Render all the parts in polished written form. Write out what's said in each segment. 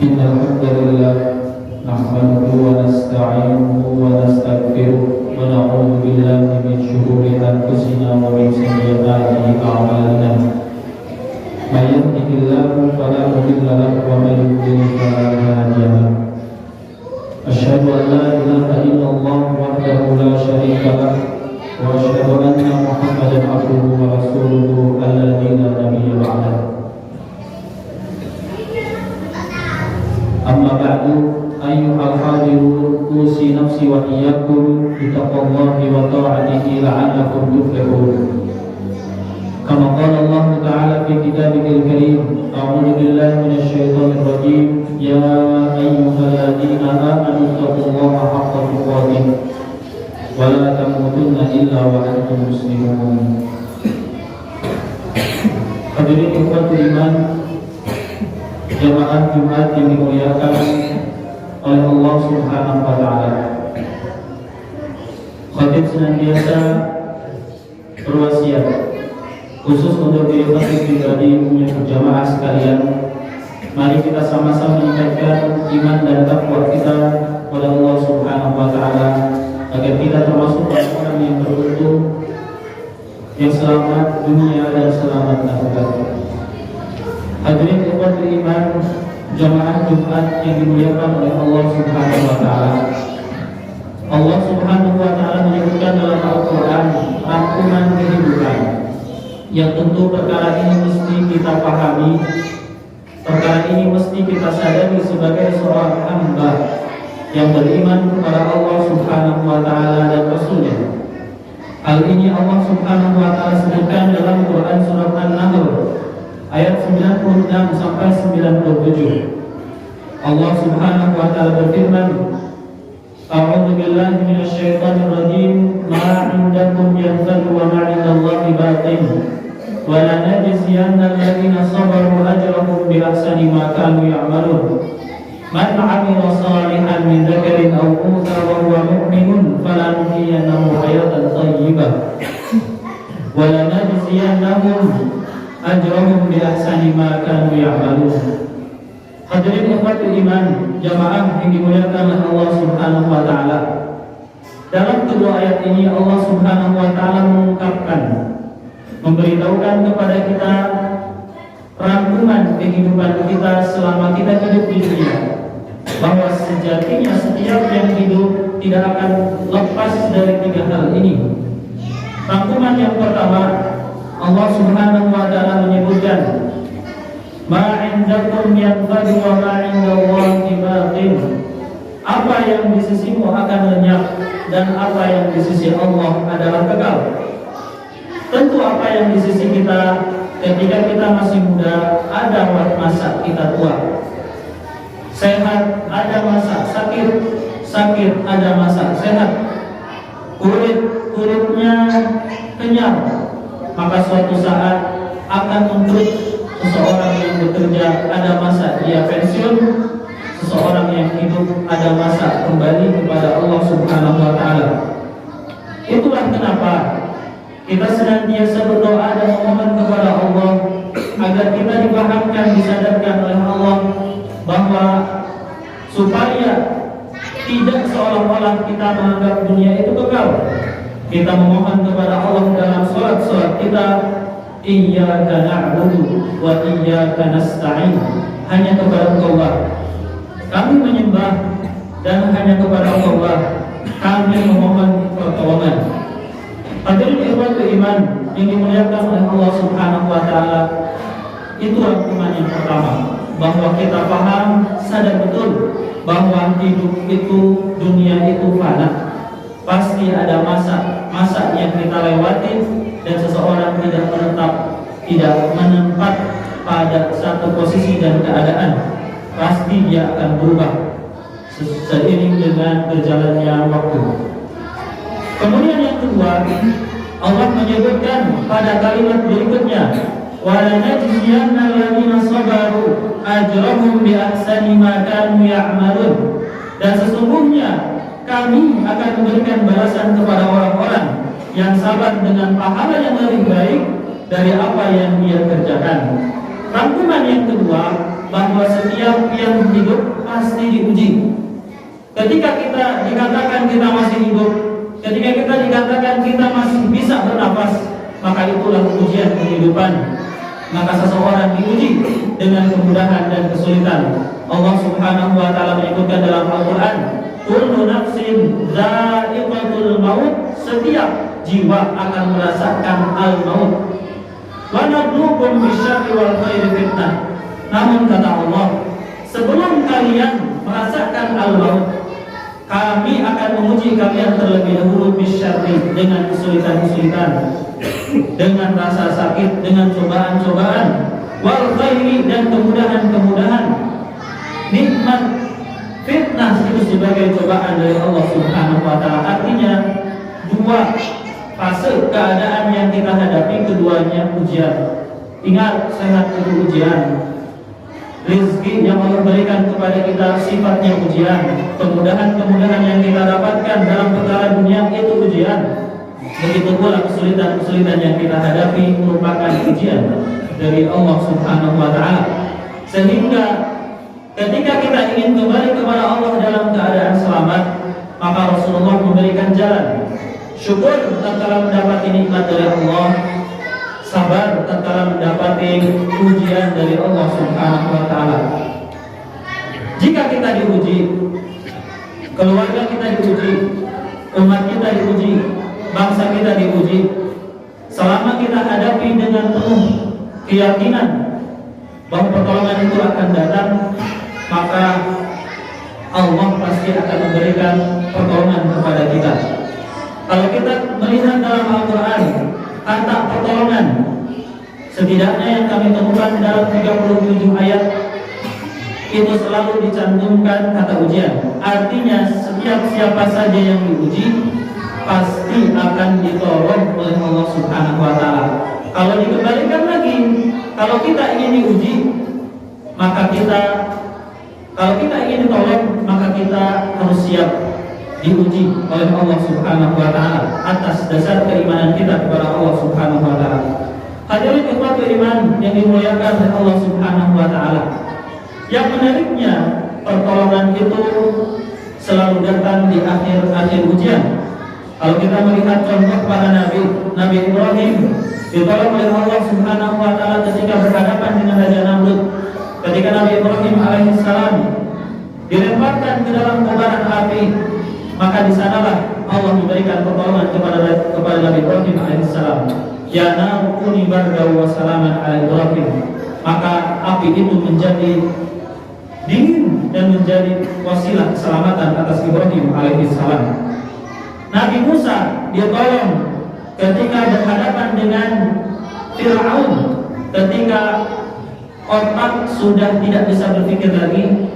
إن الحمد لله نحمده ونستعينه ونستغفره ونعوذ بالله من شرور أنفسنا ومن سيئات أعمالنا من يهده الله فلا مضل له ومن يضلل فلا هادي له أشهد أن لا إله إلا الله وحده لا شريك له وأشهد أن محمدا عبده ورسوله الذي لا نبي بعده أما بعد أيها الحاضرون أوصي نفسي وإياكم بتقوى الله وطاعته لعلكم تفلحون كما قال الله تعالى في كتابه الكريم أعوذ بالله من الشيطان الرجيم يا أيها الذين آمنوا اتقوا الله حق تقاته ولا تموتن إلا وأنتم مسلمون. Hadirin ikhwatul iman, jamaah Jumat yang dimuliakan oleh Allah Subhanahu wa taala. Khatib senantiasa berwasiat khusus untuk diri khatib pribadi untuk jamaah sekalian. Mari kita sama-sama meningkatkan iman dan takwa kita kepada Allah Subhanahu wa taala agar kita termasuk orang yang beruntung, yang selamat dunia dan selamat akhirat. Hadirin ikhwatul iman, jamaah Jumat yang dimuliakan oleh Allah Subhanahu wa taala. Allah Subhanahu wa taala menyebutkan dalam Al-Qur'an rangkuman kehidupan yang tentu perkara ini mesti kita pahami. Perkara ini mesti kita sadari sebagai seorang hamba yang beriman kepada Allah Subhanahu wa taala dan Rasul-Nya. Hal ini Allah Subhanahu wa taala sebutkan dalam Quran surat An-Nahl ayat 96 sampai 97. Allah Subhanahu wa taala berfirman, A'udzu billahi minasyaitonir rajim, ma 'indakum yanfadu wa ma 'indallahi baqin. Wa la najziyanna alladziina sabaru ajrahum bi ahsani ma kanu ya'malun. Man 'amila shalihan min dzakarin aw untha wa huwa mu'minun falanuhyiyannahu hayatan thayyibah. Wa la najziyannahum ajrahum bi ahsani ma kanu ya'malun. Hadirin ikhwatul iman, jamaah yang dimuliakan oleh Allah Subhanahu wa taala. Dalam kedua ayat ini Allah Subhanahu wa taala mengungkapkan, memberitahukan kepada kita rangkuman kehidupan kita selama kita hidup di dunia, bahwa sejatinya setiap yang hidup tidak akan lepas dari tiga hal ini. Rangkuman yang pertama, Allah Subhanahu wa taala menyebutkan ma 'indakum yanfadu wa ma 'indallahi baqin. Apa yang di sisimu akan lenyap dan apa yang di sisi Allah adalah kekal. Tentu apa yang di sisi kita ketika kita masih muda ada masa kita tua. Sehat ada masa sakit, sakit ada masa sehat. Kulitnya kenyang, maka suatu saat akan menuntut. Seseorang yang bekerja ada masa dia pensiun, seseorang yang hidup ada masa kembali kepada Allah Subhanahu wa taala. Itulah kenapa kita senantiasa berdoa dan memohon kepada Allah agar kita dipahamkan, disadarkan oleh Allah bahwa supaya tidak seolah-olah kita menganggap dunia itu kekal. Kita memohon kepada Allah dalam salat-salat kita, Iyyaka na'budu wa iyyaka nasta'in. Hanya kepada Allah kami menyembah dan hanya kepada Allah kami memohon pertolongan. Hadirin ikhwatul iman yang dimuliakan oleh Allah Subhanahu wa taala, itu rangkuman yang pertama, bahwa kita paham, sadar betul bahwa hidup itu, dunia itu fana. Pasti ada masa yang kita lewati dan seseorang tidak menetap, tidak menempat pada satu posisi dan keadaan. Pasti dia akan berubah seiring dengan berjalannya waktu. Kemudian yang kedua, Allah menyebutkan pada kalimat berikutnya, wa la najziyanna alladziina sabaru ajrahum bi ahsani ma kanu ya'malun. Dan sesungguhnya kami akan memberikan balasan kepada orang-orang yang sabar dengan pahala yang lebih baik dari apa yang dia kerjakan. Rangkuman yang kedua bahwa setiap yang hidup pasti diuji. Ketika kita dikatakan kita masih hidup, ketika kita dikatakan kita masih bisa bernapas, maka itulah ujian kehidupan. Maka seseorang diuji dengan kemudahan dan kesulitan. Allah Subhanahu wa taala menyebutkan dalam Al-Qur'an, kullu nafsin dha'iqatul maut, setiap jiwa akan merasakan al-maut. Wa nabluukum bisyarri wal khairi fitnah. Namun kata Allah, sebelum kalian merasakan al-maut, kami akan menguji kalian terlebih dahulu bisyarri, dengan kesulitan-kesulitan, dengan rasa sakit, dengan cobaan-cobaan, wal khairi, dan kemudahan-kemudahan. Nikmat fitnah itu sebagai cobaan dari Allah Subhanahu wa taala. Artinya dua fase keadaan yang kita hadapi, keduanya ujian. Ingat, sehat itu ujian. Rizki yang Allah berikan kepada kita sifatnya ujian. Kemudahan-kemudahan yang kita dapatkan dalam perkara dunia itu ujian. Begitu pula kesulitan-kesulitan yang kita hadapi merupakan ujian dari Allah Subhanahu wa taala. Sehingga ketika kita ingin kembali kepada Allah dalam keadaan selamat, maka Rasulullah memberikan jalan. Syukur tatkala mendapati nikmat dari Allah, sabar tatkala mendapati ujian dari Allah Subhanahu wa taala. Jika kita diuji, keluarga kita diuji, umat kita diuji, bangsa kita diuji, selama kita hadapi dengan penuh keyakinan bahwa pertolongan itu akan datang, maka Allah pasti akan memberikan pertolongan kepada kita. Kalau kita melihat dalam Al-Quran, kata pertolongan, setidaknya yang kami temukan dalam 37 ayat, itu selalu dicantumkan kata ujian. Artinya setiap siapa saja yang diuji pasti akan ditolong oleh Allah Subhanahu wa taala. Kalau dikembalikan lagi, kalau kita ingin diuji, maka kalau kita ingin ditolong, maka kita harus siap diuji oleh Allah Subhanahu wa taala atas dasar keimanan kita kepada Allah Subhanahu wa taala. Hadirin ikhwatul iman yang dimuliakan oleh Allah Subhanahu wa taala. Yang menariknya, pertolongan itu selalu datang di akhir-akhir ujian. Kalau kita melihat contoh para Nabi Ibrahim ditolong oleh Allah Subhanahu wa taala ketika berhadapan dengan Raja Namrud. Ketika Nabi Ibrahim alaihissalam dilemparkan ke dalam kobaran api, maka di sanalah Allah memberikan pertolongan kepada Nabi Ibrahim alaihissalam. Ya nar kuni bardan wa salaman ala Ibrahim. Maka api itu menjadi dingin dan menjadi wasilah keselamatan atas Ibrahim alaihissalam. Nabi Musa ditolong ketika berhadapan dengan Fir'aun, ketika otak sudah tidak bisa berpikir lagi,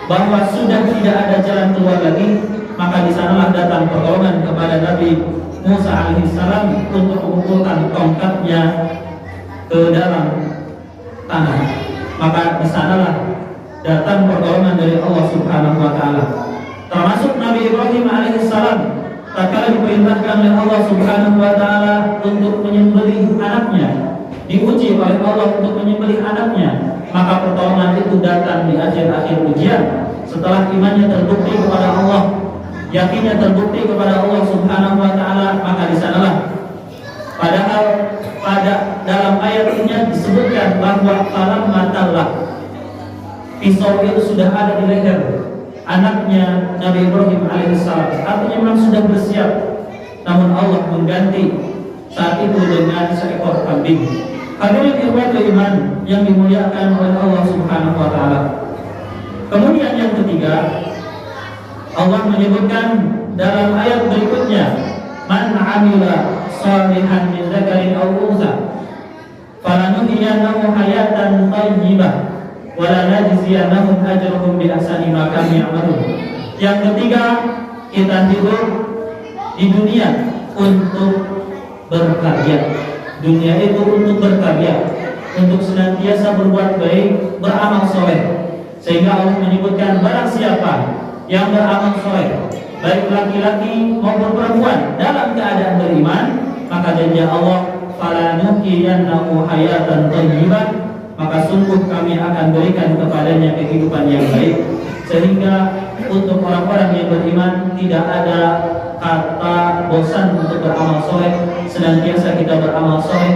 bahwa sudah tidak ada jalan keluar lagi, maka di sanalah datang pertolongan kepada Nabi Musa alaihissalam untuk mengumpulkan tongkatnya ke dalam tanah. Maka di sanalah datang pertolongan dari Allah Subhanahu wa taala. Termasuk Nabi Ibrahim alaihissalam tatkala diperintahkan oleh Allah Subhanahu wa taala untuk menyembelih anaknya, diuji oleh Allah untuk menyembelih anaknya, maka pertolongan itu datang di akhir-akhir ujian. Setelah imannya terbukti kepada Allah, yakinnya terbukti kepada Allah Subhanahu wa taala, maka di sanalah padahal pada dalam ayat ini disebutkan bahwa falam matallah, pisau itu sudah ada di leher anaknya Nabi Ibrahim alaihissalam, artinya memang sudah bersiap, namun Allah mengganti saat itu dengan seekor kambing. Hadirin ikhwatul iman yang dimuliakan oleh Allah Subhanahu wa taala. Kemudian yang ketiga, Allah menyebutkan dalam ayat berikutnya, man 'amila shalihan min dzakarin aw untha falanuhyiyannahu hayatan thayyibah wa lanajziyannahum ajrahum bi ahsani ma kanu ya'malun. Yang ketiga, kita hidup di dunia untuk berkarya. Dunia itu untuk berkarya, untuk senantiasa berbuat baik, beramal soleh. Sehingga Allah menyebutkan barang siapa yang beramal soleh, baik laki-laki maupun perempuan, dalam keadaan beriman, maka janji Allah, falanuhyiyannahu hayatan thayyibah, maka sungguh kami akan berikan kepadanya kehidupan yang baik, sehingga untuk orang-orang yang beriman tidak ada kata bosan untuk beramal soleh. Senantiasa kita beramal soleh.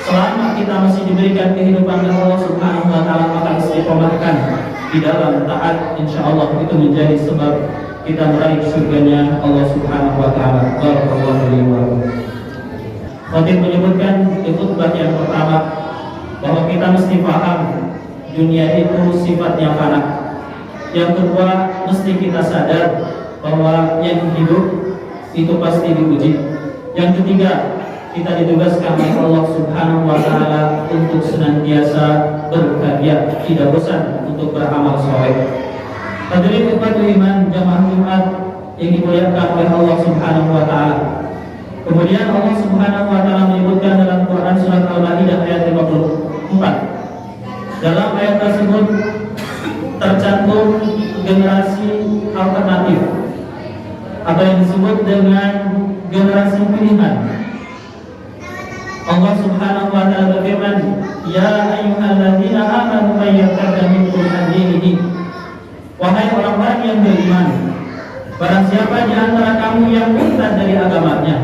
Selama kita masih diberikan kehidupan oleh Allah Subhanahu wa Ta'ala, maka istiqomahkan di dalam taat, insya Allah itu menjadi sebab kita meraih surganya Allah Subhanahu wa Ta'ala. Barakallahu li wa lakum. Khatib menyebutkan di khutbah yang pertama bahwa kita mesti paham dunia itu sifatnya fana. Yang kedua, mesti kita sadar bahwa yang hidup itu pasti diuji. Yang ketiga, kita ditugaskan oleh Allah Subhanahu wa Ta'ala untuk senantiasa berkarya, tidak bosan untuk beramal soleh. Hadirin ikhwatul iman jamaah Jumat yang dimuliakan oleh Allah Subhanahu wa Ta'ala. Kemudian Allah Subhanahu wa Ta'ala menyebutkan dalam Quran surat Al-Maidah ayat 54. Dalam ayat tersebut tercantum generasi alternatif atau yang disebut dengan generasi pilihan. Allah Subhanahu wa Ta'ala berfirman, "Ya ayyuhalladzina amanu may yartadda minkum an dinihi." Wahai orang-orang yang beriman, barang siapa di antara kamu yang murtad dari agamanya.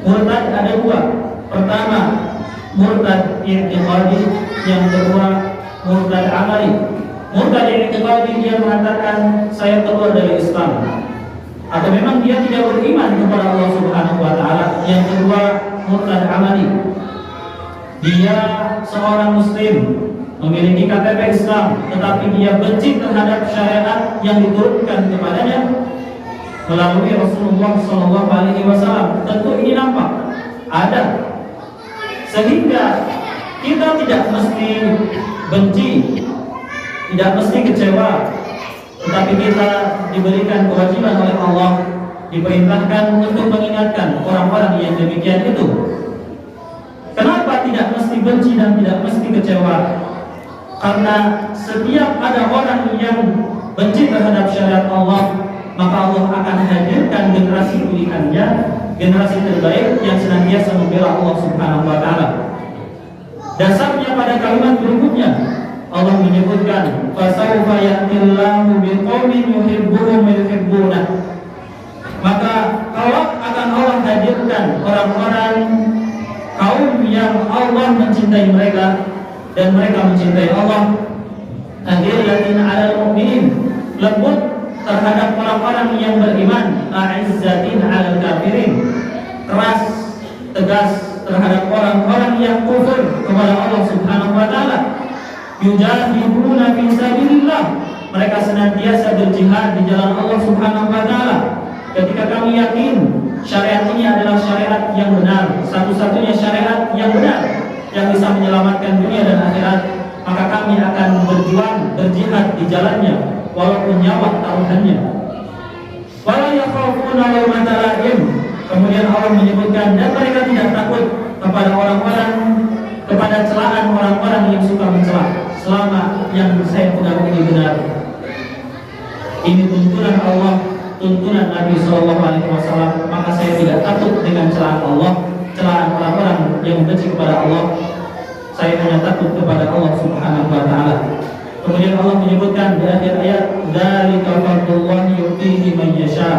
Murtad ada dua. Pertama, murtad i'tiqadi, yang kedua murtad amali. Murtad i'tiqadi, dia mengatakan saya keluar dari Islam, atau memang dia tidak beriman kepada Allah Subhanahu wa Ta'ala. Yang kedua, murtad amali, dia seorang muslim, memiliki KTP Islam, tetapi dia benci terhadap syariat yang diturunkan kepadanya melalui Rasulullah SAW. Tentu ini nampak ada, sehingga kita tidak mesti benci, tidak mesti kecewa, tetapi kita diberikan kewajiban oleh Allah, diperintahkan untuk mengingatkan orang-orang yang demikian itu. Kenapa tidak mesti benci dan tidak mesti kecewa? Karena setiap ada orang yang benci terhadap syariat Allah, maka Allah akan hadirkan generasi pilihannya, generasi terbaik yang senantiasa membela Allah Subhanahu wa Ta'ala. Dasarnya pada kalimat berikutnya Allah menyebutkan, "Fasawfa ya'tillahu biqaumin yuhibbuhum wa yuhibbunah." Maka Allah akan Allah hadirkan orang-orang, kaum yang Allah mencintai mereka dan mereka mencintai Allah. Adillatin 'alal mu'minin, lembut terhadap orang-orang yang beriman, a'izzatin 'alal kafirin, keras, tegas terhadap orang-orang yang kufur kepada Allah Subhanahu wa Ta'ala. Yujahiduna fi sabilillah, mereka senantiasa berjihad di jalan Allah Subhanahu wa Ta'ala. Ketika kami yakin syariat ini adalah syariat yang benar, satu-satunya syariat yang benar yang bisa menyelamatkan dunia dan akhirat, maka kami akan berjuang, berjihad di jalannya walaupun nyawa taruhannya. Wala yakhafuna lawmata la'im. Kemudian Allah menyebutkan, dan mereka tidak takut kepada orang-orang, kepada celaan orang-orang yang suka mencela, selama yang saya pegang ini benar. Ini tuntunan Allah, tuntunan Nabi SAW. Maka saya tidak takut dengan celaan Allah, celaan orang-orang yang membenci kepada Allah. Saya hanya takut kepada Allah Subhanahu wa Ta'ala. Kemudian Allah menyebutkan di akhir ayat, "Dzalika fadlullahi yu'tihi man yasha,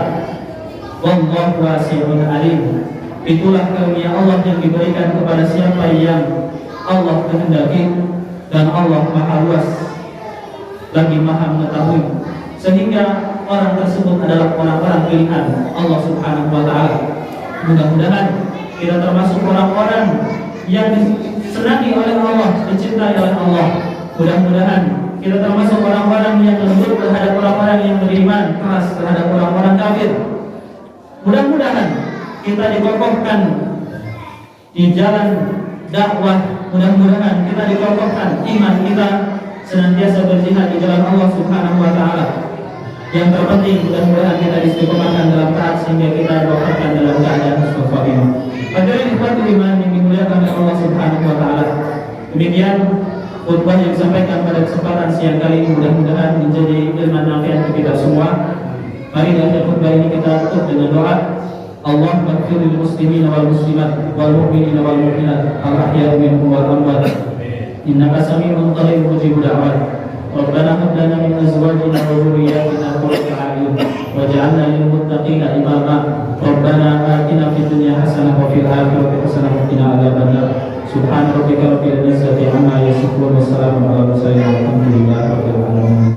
wallahu wasi'un alim." Itulah karunia Allah yang diberikan kepada siapa yang Allah kehendaki, dan Allah Maha Luas lagi Maha mengetahui, sehingga orang tersebut adalah orang-orang pilihan Allah Subhanahu wa Ta'ala. Mudah-mudahan kita termasuk orang-orang yang disenangi oleh Allah, dicintai oleh Allah. Mudah-mudahan kita termasuk orang-orang yang lembut terhadap orang-orang yang beriman, keras terhadap orang-orang kafir. Mudah-mudahan kita dikokohkan di jalan dakwah. Mudah-mudahan kita dikokohkan iman kita, senantiasa berjihad di jalan Allah Subhanahu wa Ta'ala. Yang terpenting, mudah-mudahan kita istiqomahkan dalam taat sehingga kita diwafatkan dalam keadaan husnul khatimah. Hadirin ikhwatul iman yang dimuliakan oleh Allah Subhanahu wa Ta'ala. Demikian khutbah yang disampaikan pada kesempatan siang kali ini, mudah-mudahan menjadi ilmu nafi'an untuk kita semua. Mari di akhir khutbah ini kita tutup dengan doa. Allahumma ighfir lil muslimina wal muslimat wal mu'minina wal mu'minat al ahya'i minhum wal amwat إنك سميع قريب مجيب دعوات. ربنا هب لنا من أزواجنا وذرياتنا قرة أعين واجعلنا للمتقين إماما. ربنا آتنا في الدنيا حسنة وفي الآخرة حسنة وقنا عذاب النار. سبحان ربك رب العزة عما يصفون والسلام على المرسلين والحمد لله رب العالمين.